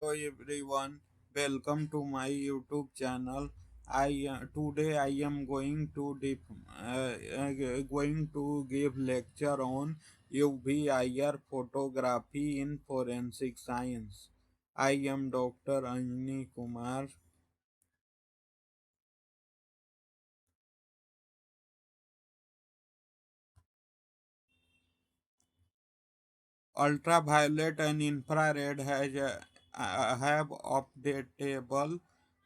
Everyone, welcome to my YouTube channel. Today I am going to give lecture on UVIR photography in forensic science. I am Dr. Anjani Kumar. Ultraviolet and infrared have updatable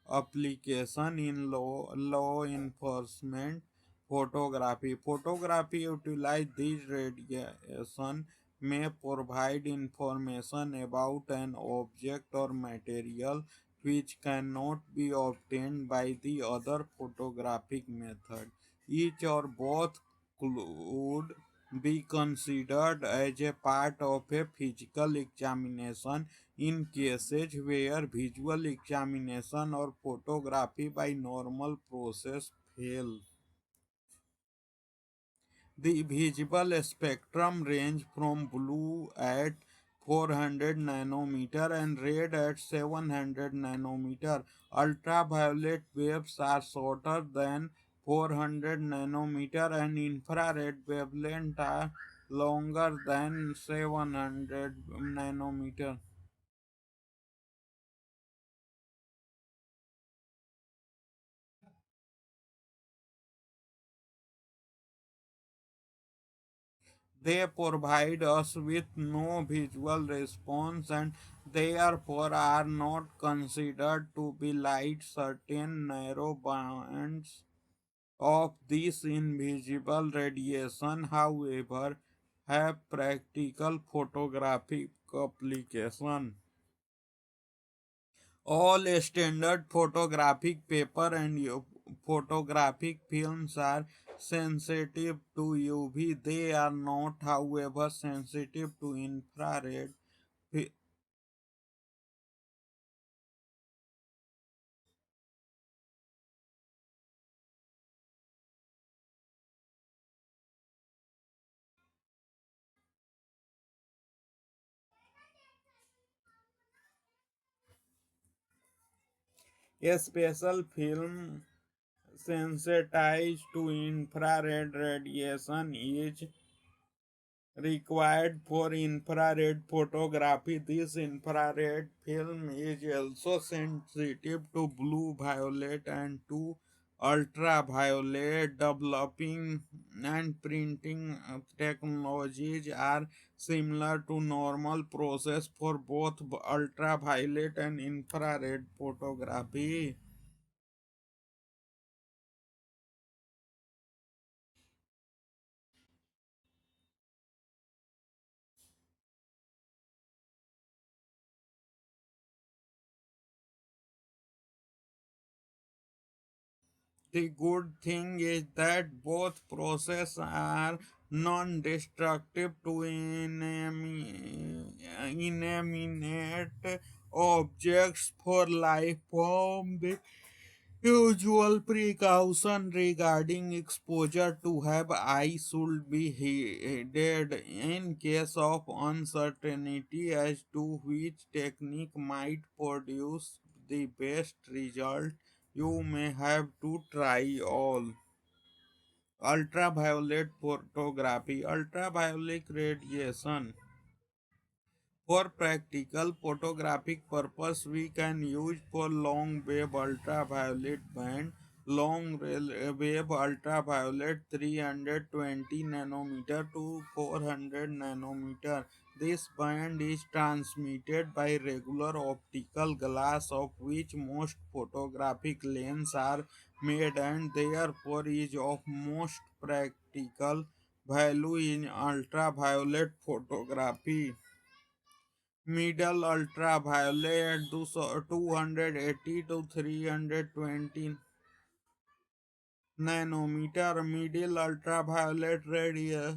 application in law enforcement photography. Photography utilize these radiation may provide information about an object or material which cannot be obtained by the other photographic method. Each or both could be considered as a part of a physical examination in cases where visual examination or photography by normal process fail. The visible spectrum range from blue at 400 nanometer and red at 700 nanometer. Ultraviolet waves are shorter than 400 nanometer and infrared wavelengths are longer than 700 nanometer. They provide us with no visual response and therefore are not considered to be light. Certain narrow bands of this invisible radiation, however, have practical photographic application. All standard photographic paper and photographic films are sensitive to UV. They are not, however, sensitive to infrared. Fi- A special film sensitized to infrared radiation is required for infrared photography. This infrared film is also sensitive to blue violet and to ultraviolet. Developing and printing technologies are similar to normal process for both ultraviolet and infrared photography. The good thing is that both processes are non-destructive to inanimate objects for life form. The usual precaution regarding exposure to have eye should be heeded in case of uncertainty as to which technique might produce the best result. You may have to try all. Ultraviolet photography. Ultraviolet radiation. For practical photographic purpose, we can use for long wave ultraviolet band. Long wave ultraviolet 320 nanometer to 400 nanometer. This band is transmitted by regular optical glass of which most photographic lenses are made and therefore is of most practical value in ultraviolet photography. Middle ultraviolet 280 to 320 nanometer. Middle ultraviolet radius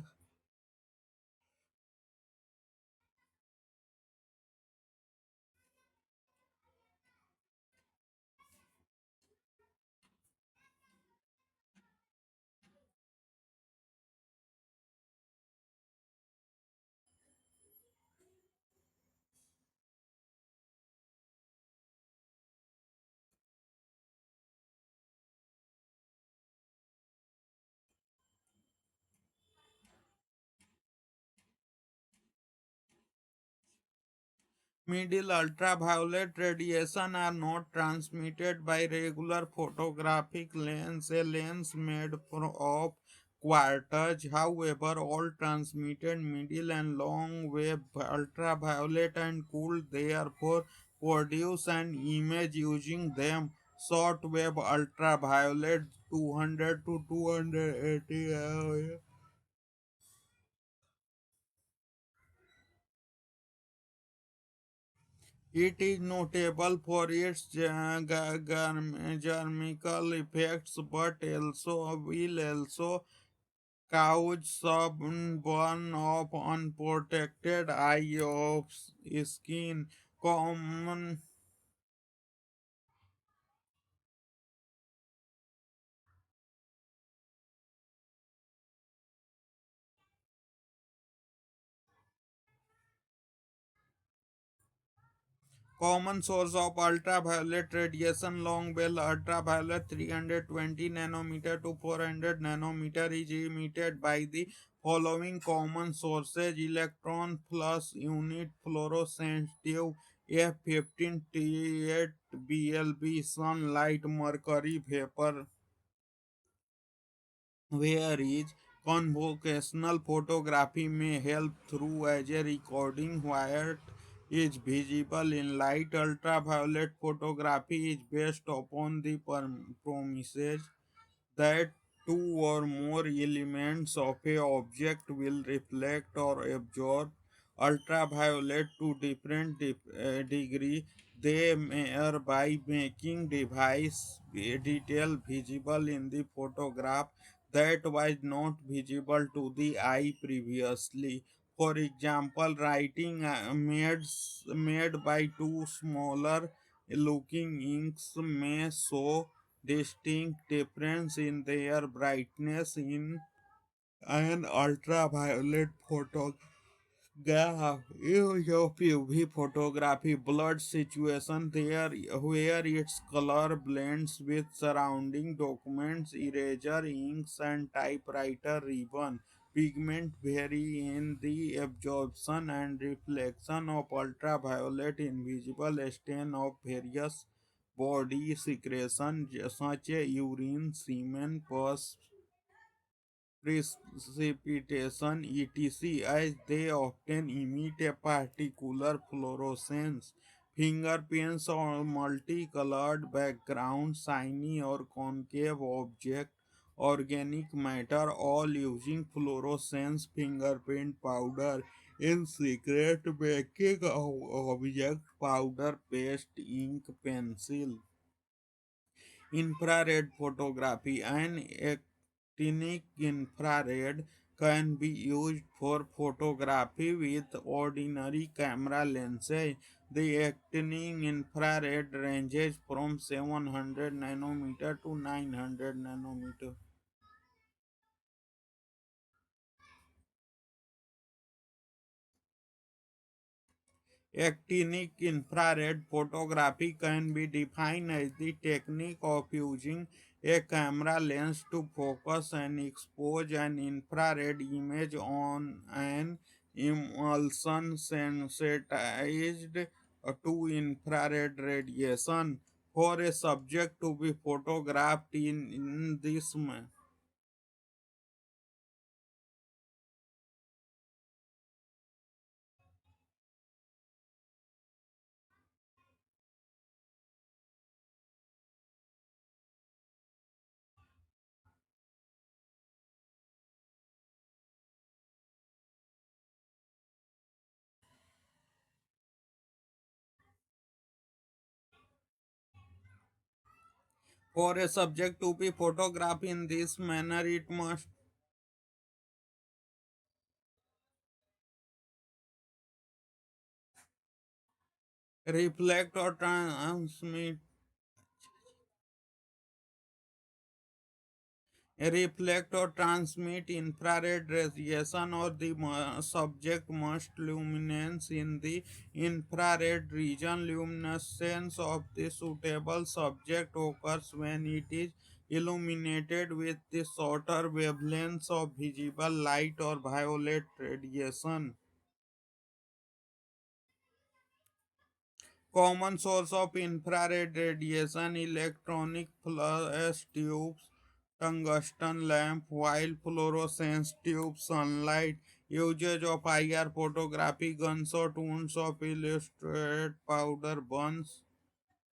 Middle ultraviolet radiation are not transmitted by regular photographic lens, a lens made of quarters. However, all transmitted middle and long wave ultraviolet and could therefore produce an image using them. Short wave ultraviolet 200 to 280. It is notable for its germical effects, but also will also cause sunburn of unprotected eye of skin. Common Common source of ultraviolet radiation long bell ultraviolet 320 nanometer to 400 nanometer is emitted by the following common sources: electron plus unit fluorescent tube F15 T8 BLB sunlight mercury vapor, whereas convocational photography may help through as a recording what is visible in light. Ultraviolet photography is based upon the promises that two or more elements of a object will reflect or absorb ultraviolet to different degree. They measure by making device detail visible in the photograph that was not visible to the eye previously. For example, writing made by two smaller looking inks may show distinct difference in their brightness in an ultraviolet photograph. Use of UV photography blurred situation there where its color blends with surrounding documents, eraser inks and typewriter ribbon. Pigment vary in the absorption and reflection of ultraviolet. Invisible stain of various body secretion such as urine, semen, pus, precipitation, etc., as they often emit a particular fluorescence. Fingerprints on multicolored background, shiny or concave object, organic matter, all using fluorescence fingerprint powder. In secret making of object powder, paste, ink, pencil. Infrared photography and actinic infrared can be used for photography with ordinary camera lenses. The actinic infrared ranges from 700 nanometer to 900 nanometer. Actinic infrared photography can be defined as the technique of using a camera lens to focus and expose an infrared image on an emulsion sensitized to infrared radiation. For a subject to be photographed in this manner, it must reflect or transmit reflect or transmit infrared radiation, or the subject must luminance in the infrared region. Luminescence of the suitable subject occurs when it is illuminated with the shorter wavelengths of visible light or violet radiation. Common source of infrared radiation, electronic flash tubes, tungsten lamp, while fluorescence tubes, sunlight, usage of IR photography, gunshot wounds of illustrated powder burns,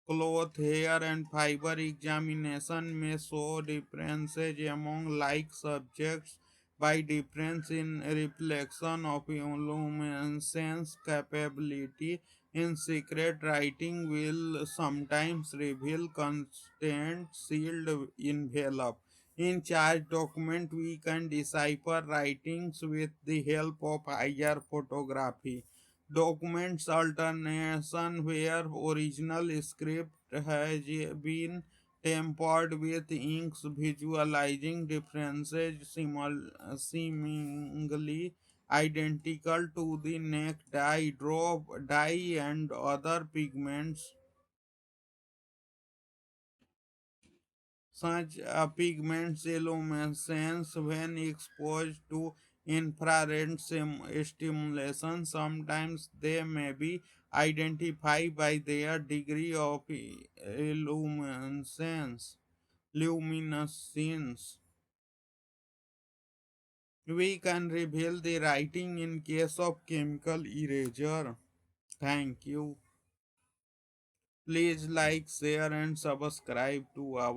cloth, hair, and fiber examination may show differences among like subjects by difference in reflection of luminescence capability. In secret writing will sometimes reveal constant sealed envelope. In charged document, we can decipher writings with the help of IR photography. Documents alternation where original script has been tampered with inks visualizing differences seemingly identical to the neck dye, drop dye and other pigments. Such pigments luminescence when exposed to infrared stimulation. Sometimes they may be identified by their degree of luminescence. Luminescence. We can reveal the writing in case of chemical erasure. Thank you. Please like, share, and subscribe to our